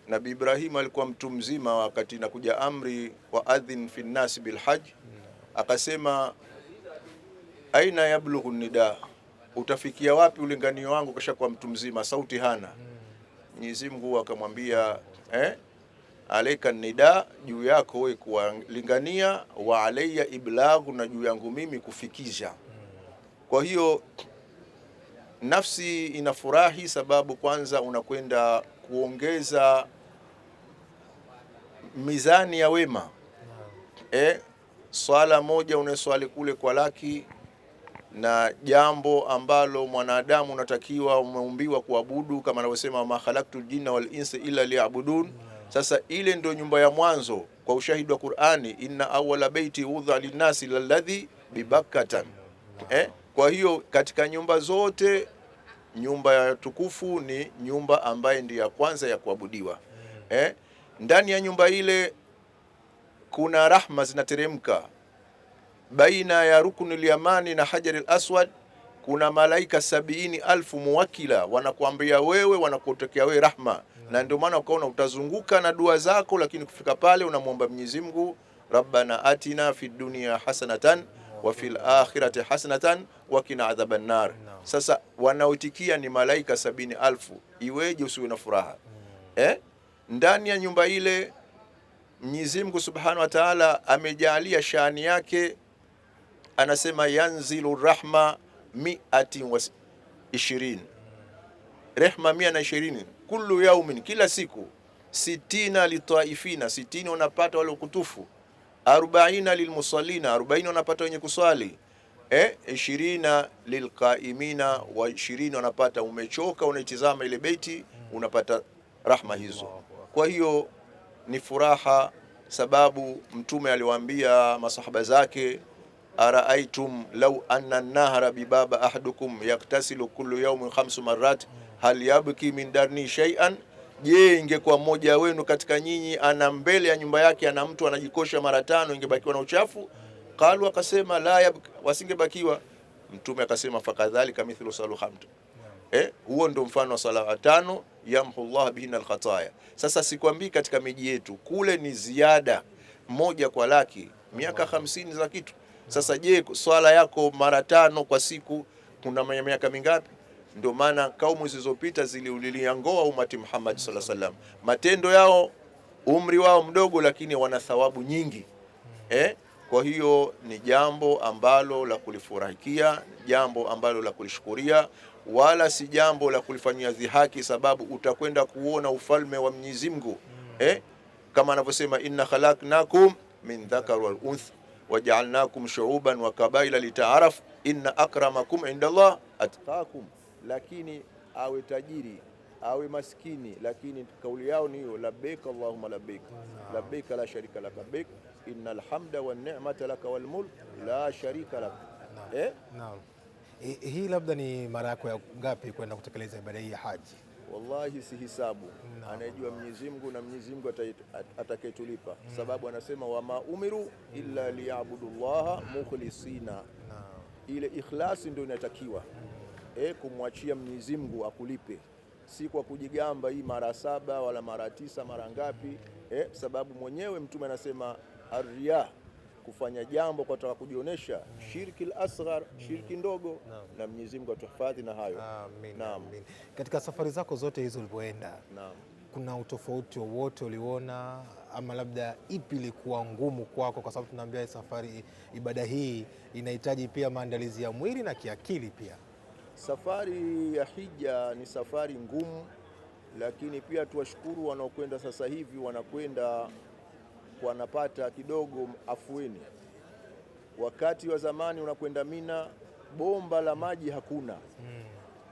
Nabii Ibrahim alikuwa mtu mzima wakati inakuja amri wa adhin fi nnasi bilhajj, akasema aina yablughu nida, utafikia wapi ulinganio wangu kisha kwa mtu mzima, sauti hana. Mwenyezi Mungu akamwambia alaika nida, juu yako wewe kuwalingania, wa alayya iblaghu, na juu yangu mimi kufikisha. Kwa hiyo nafsi inafurahi sababu kwanza unakwenda kuongeza mizani ya wema. Swala moja unaswali kule kwa laki, na jambo ambalo mwanadamu unatakiwa umeumbiwa kuabudu, kama anavyosema ma khalaqtul jinna wal insa illa liya'budun. Sasa ile ndio nyumba ya mwanzo kwa ushahidi wa Qur'ani, inna awwala baiti wudha linnasi lalladhi bibakkatan. Kwa hiyo katika nyumba zote, nyumba ya tukufu ni nyumba ambaye ndiyo ya kwanza ya kuabudiwa. Ndani ya nyumba ile kuna rahma zinateremka baina ya ruknul yamani na hajaril aswad. Kuna malaika 70,000 muwakila wanakuambia wewe, wanakutokea wewe rahma. Na ndio maana ukaona utazunguka na dua zako, lakini kufika pale unamwomba Mwenyezi Mungu, rabbana atina fid dunya hasanatan wa fil akhirati hasanatan wa qina adhaban nar. Sasa wanaoitikia ni malaika 70,000. Iweje usiwe na furaha? Ndani ya nyumba ile Mwenyezi Mungu Subhanahu wa Ta'ala amejalia shani yake, anasema yanzilu rahma 120, rehma 120 kullu yaumin, kila siku. 60 litaifina, 60 wanapata wale kutufu. 40 lilmusallina, 40 wanapata wenye kuswali. 20 lilqaimina, wa 20 wanapata umechoka unaitizama ile beti, unapata rahma hizo. Kwa hiyo ni furaha, sababu Mtume aliwaambia masahaba zake, araaitum law anna an-nahra bibaba ahadukum yaktasilu kullu yawmin 5 marrat hal yabki min darni shay'an. Je, ingekuwa mmoja wenu katika nyinyi ana mbele ya nyumba yake ana mtu anajikosha mara 5, ingebakiwa na uchafu? Qalu, akasema la yabki, wasingebakiwa. Mtume akasema fakadhalika mithlu saluhamtu. Huo ndo mfano wa sala 5 yamhu Allah bihinna al-khataya. Sasa sikwambii katika miji yetu kule ni ziada moja kwa laki, miaka 50 za kitu. Sasa je, swala yako mara 5 kwa siku kuna miaka mingapi? Ndio maana kaumu zilizopita ziliulilia ngoa umati Muhammad sallallahu alaihi wasallam, matendo yao umri wao mdogo, lakini wana thawabu nyingi. Kwa hiyo ni jambo ambalo la kulifurahikia, jambo ambalo la kulishukuria, wala si jambo la kulifanyia dhihaki, sababu utakwenda kuona ufalme wa Mwenyezi Mungu. Kama anavyosema inna khalaqnakum min dhakar wal untha waja'alnakum shu'uban wa kabaila litaarafu inna akramakum indallah atqakum. Lakini awe tajiri awe maskini, lakini kauli yao ni hiyo, labbaik allahumma labbaik, labbaik la sharika lak, labbaik innal hamda wan ni'mata lak wal mulk la sharika lak. Naam. Hii labda ni mara yako ya ngapi kwenda kutekeleza ibada hii ya haji? Wallahi si hisabu, anajua Mwenyezi Mungu, na Mwenyezi Mungu atakayetulipa, sababu anasema wama umiru illa liya'budullaha mukhlisina. Ile ikhlasi ndio inatakiwa, kumwachia Mwenyezi Mungu akulipe, si kwa kujigamba hii mara 7 wala mara 9 mara ngapi. Sababu mwenyewe Mtume anasema arriya, kufanya jambo kwa kutaka kujionesha, shirki al-asghar, shirki ndogo. Na Mwenyezi Mungu atuhifadhi na hayo. Amin. Amin. Katika safari zako zote hizo ulipoenda, kuna utofauti wowote uliona, ama labda ipi ilikuwa ngumu kwako? Kwa sababu tunaambia safari, ibada hii inahitaji pia maandalizi ya mwili na kiakili pia. Safari ya hija ni safari ngumu, lakini pia tuwashukuru wanaokwenda sasa hivi, wanakwenda wanapata kidogo afueni. Wakati wa zamani unakwenda Mina, bomba la maji hakuna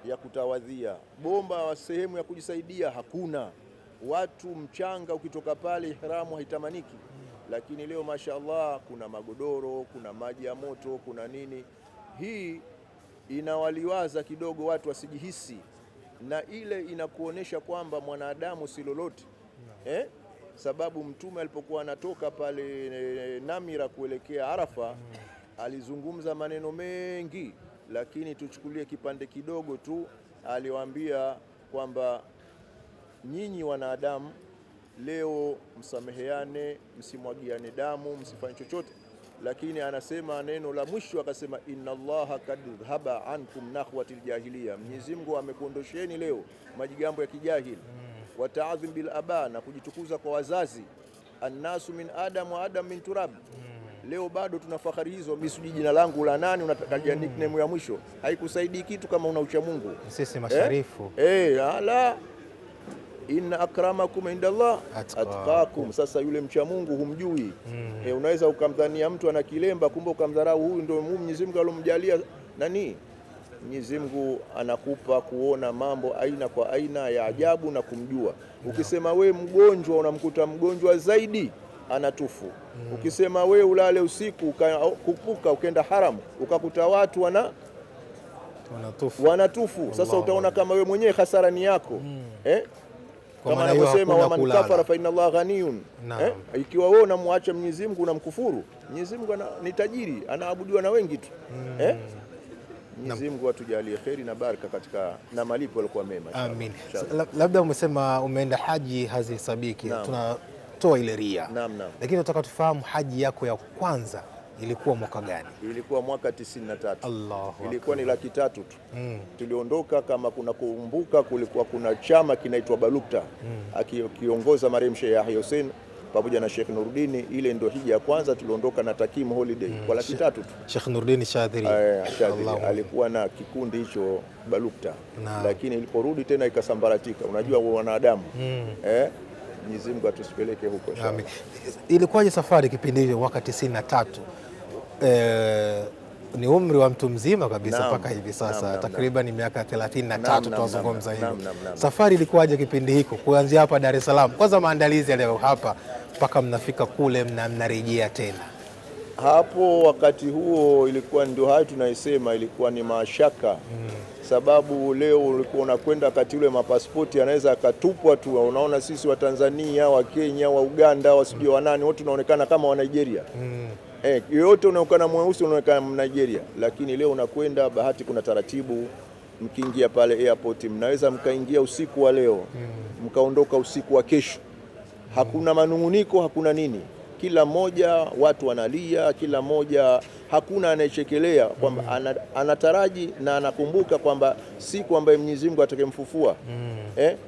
ya kutawadhia, bomba wa sehemu ya kujisaidia hakuna, watu mchanga ukitoka pale ihramu haitamaniki. Lakini leo mashaallah kuna magodoro, kuna maji ya moto, kuna nini. Hii inawaliwaza kidogo watu wasijihisi, na ile inakuonesha kwamba mwanadamu si lolote. Sababu Mtume alipokuwa anatoka pale Namira kuelekea Arafa, alizungumza maneno mengi, lakini tuchukulie kipande kidogo tu. Aliwaambia kwamba nyinyi wanadamu leo msameheane, msimwagiane damu, msifanye chochote. Lakini anasema neno la mwisho akasema, inna Allaha kad dhahaba ankum nakhwatil jahiliya, Mwenyezi Mungu amekuondosheni leo majigambo ya kijahili. Wa ta'adhim bil aba, na kujitukuza kwa wazazi. Annasu min adam wa adam min turab. Leo bado tuna fahari hizo. Mimi jina langu la nani, unataka nickname ya mwisho, haikusaidii kitu kama una ucha Mungu. Sisi masharifu ala inna akramakum indallah atqakum. Sasa yule mcha Mungu humjui. Unaweza ukamdhania mtu ana kilemba, kumbe ukamdharau. Huyu ndio Mwenyezi Mungu alomjalia nani. Mwenyezi Mungu anakupa kuona mambo aina kwa aina ya ajabu na kumjua. Ukisema we mgonjwa, unamkuta mgonjwa zaidi anatufu. Ukisema we ulale usiku kupuka ukenda haramu, ukakuta watu wanatufu. Sasa utaona kama we mwenyewe hasara ni yako. Kama anavyosema waman kafara fa inna Allah ghaniyun. Ikiwa wewe unamwacha Mwenyezi Mungu unamkufuru, Mwenyezi Mungu ni tajiri, anaabudiwa na wengi tu. Mwenyezi Mungu atujalie kheri na baraka katika na malipo yalikuwa mema. Amin. Labda umesema umeenda haji hazihesabiki, tunatoa ile ria. Lakini nataka tufahamu haji yako ya kwanza ilikuwa mwaka gani? Ilikuwa mwaka 93. Ilikuwa ni 300,000 tu. Tuliondoka, kama kuna kukumbuka, kulikuwa kuna chama kinaitwa Balukta akiongoza marehemu Sheikh Yahya Hussein pamoja na Sheikh Nuruddin. Ile ndio hija ya kwanza tuliondoka na Takim holiday kwa 300,000 tu. Sheikh Nuruddin Shadhiri alikuwa na kikundi hicho Balukta, lakini iliporudi tena ikasambaratika. Unajua wanadamu Mwenyezi Mungu atusipeleke huko. Amin. Ilikuwaje safari kipindi hicho mwaka 93? Ni umri wa mtu mzima kabisa mpaka hivi sasa takriban miaka 33 tunazungumza hivi. Safari ilikuwaje kipindi hiko kuanzia hapa Dar es Salaam? Kwanza maandalizi ya leo hapa mpaka mnafika kule mnarejea tena. Hapo wakati huo ilikuwa ndio hayo tunaisema, ilikuwa ni mashaka. Sababu leo ulikuwa unakwenda wakati ule mapasipoti yanaweza akatupwa tu. Unaona sisi wa Tanzania, wa Kenya, wa Uganda, wasijui wa nani, wote tunaonekana kama wa Nigeria. Yote unaonekana mweusi, unaonekana Nigeria. Lakini leo unakwenda, bahati kuna taratibu. Mkiingia pale airport mnaweza mkaingia usiku wa leo, mkaondoka usiku wa kesho. Hakuna manunguniko, hakuna nini. Kila mmoja watu wanalia, kila mmoja, hakuna anayechekelea kwamba anataraji na anakumbuka kwamba siku ambayo Mwenyezi Mungu atakemfufua.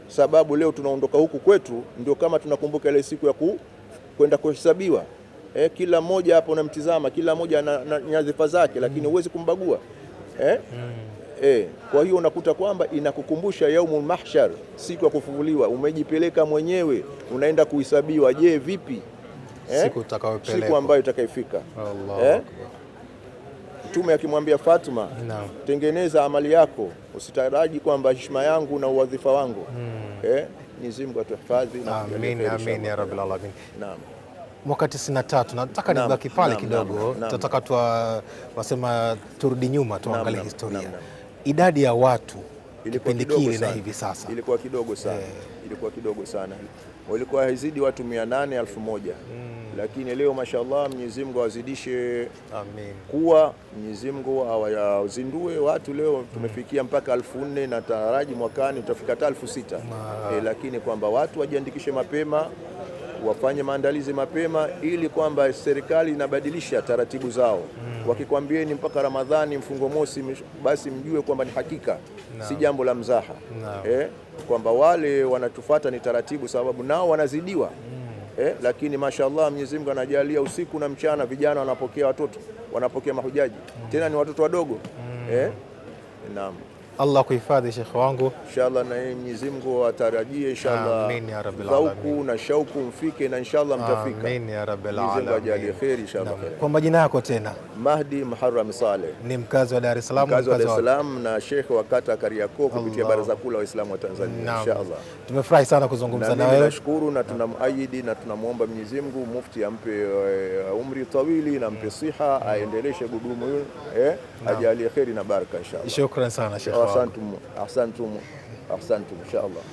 Sababu leo tunaondoka huku kwetu ndio kama tunakumbuka ile siku ya kwenda kuhesabiwa. Kila mmoja hapo unamtizama, kila mmoja ana nyadhifa zake, lakini huwezi kumbagua. Kwa hiyo unakuta kwamba inakukumbusha yaumul mahshar, siku ya kufufuliwa. Umejipeleka mwenyewe, unaenda kuhesabiwa. Je, vipi siku ambayo itakayofika? Mtume akimwambia Fatuma, tengeneza amali yako, usitaraji kwamba heshima yangu na uwadhifa wangu. Mwenyezi Mungu atuhifadhi. Amin ya rabbil alamin. Naam. Mwaka 93 nataka nibaki pale kidogo. Tunataka wasema turudi nyuma tuangalie historia. Idadi ya watu kipindi kile na hivi sasa ilikuwa kidogo sana. Ilikuwa kidogo sana. Walikuwa haizidi watu 800, 1000. Lakini leo mashallah Mwenyezi Mungu awazidishe. Amin. Kuwa Mwenyezi Mungu awazindue watu. Leo tumefikia mpaka 4,000 na taraji mwakani tutafika hata 6,000. Lakini kwamba watu wajiandikishe mapema, wafanye maandalizi mapema, ili kwamba serikali inabadilisha taratibu zao. Wakikwambieni mpaka Ramadhani mfungo mosi, basi mjue kwamba ni hakika, si jambo la mzaha. Kwamba wale wanatufuata ni taratibu, sababu nao wanazidiwa. Lakini mashallah Mwenyezi Mungu anajalia usiku na mchana vijana wanapokea watoto, wanapokea mahujaji, tena ni watoto wadogo. Naam. Allah kuhifadhi Sheikh wangu inshallah, na Mwenyezi Mungu atarajie inshallah. Amin ya rabbil alamin. Na shauku mfike na inshallah mtafika. Amin ya rabbil alamin. Mwenyezi Mungu ajalie kheri inshallah. Kwa majina yako tena? Mahdi Muharram Saleh. Ni mkazi wa Dar es Salaam. Mkazi wa Dar es Salaam na Sheikh wa kata Kariakoo kupitia Baraza Kuu la Waislamu wa Tanzania inshallah. Tumefurahi sana kuzungumza na wewe. Tunashukuru na tunamuahidi na tunamuomba Mwenyezi Mungu mufti ampe umri tawili na ampe siha, aendeleshe gudumu hilo, ajalie kheri na baraka inshallah. Shukran sana Sheikh. Ahsantum inshallah.